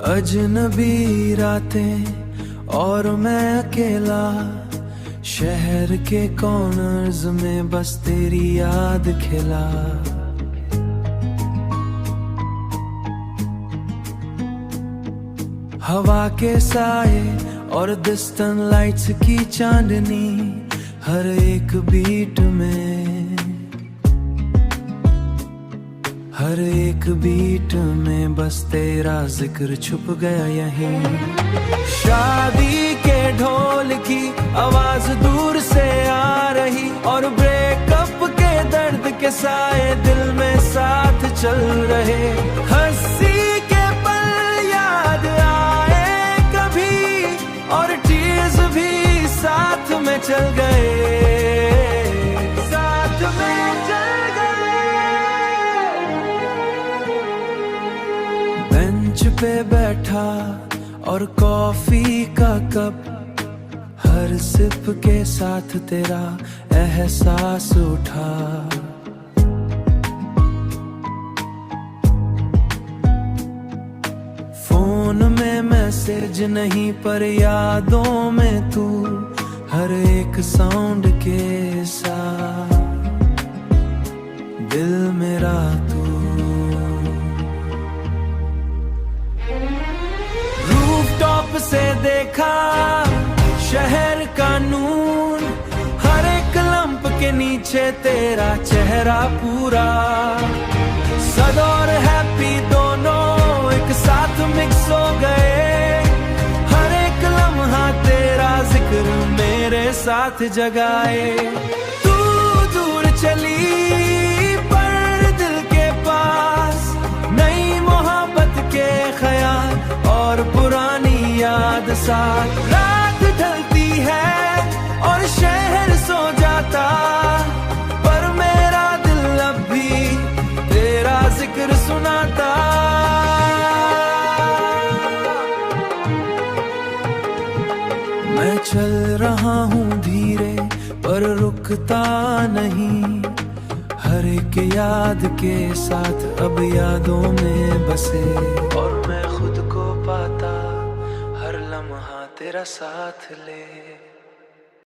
अजनबी रातें और मैं अकेला, शहर के कॉर्नर्स में बस तेरी याद खिला। हवा के साए और डिस्टेंट लाइट्स की चांदनी, हर एक बीट में, हर एक बीट में बस तेरा जिक्र छुप गया यहीं। शादी के ढोल की आवाज दूर से आ रही, और ब्रेकअप के दर्द के साए दिल में साथ चल रहे। हंसी के पल याद आए कभी, और टीयर्स भी साथ में चल गए, साथ में चल गए। बेंच पे बैठा और कॉफी का कप, हर सिप के साथ तेरा एहसास उठा। फोन में मैसेज नहीं पर यादों में तू, हर एक साउंड के साथ दिल मेरा तू। रूफटॉप से देखा शहर का नूर, हर एक लंप के नीचे तेरा चेहरा पूरा। सद और हैप्पी दोनों एक साथ मिक्स हो गए, हर एक लम्हा तेरा जिक्र मेरे साथ जगाए। तू दूर चली पर दिल के पास, नई मोहब्बत के ख्याल और पुरानी याद साथ। रात ढलती है और शहर सो जाता, पर मेरा दिल अब भी तेरा जिक्र सुनाता। मैं चल रहा हूँ धीरे पर रुकता नहीं, हर एक याद के साथ अब यादों में बसे। और मैं खुद को पाता हर लम्हा तेरा साथ ले।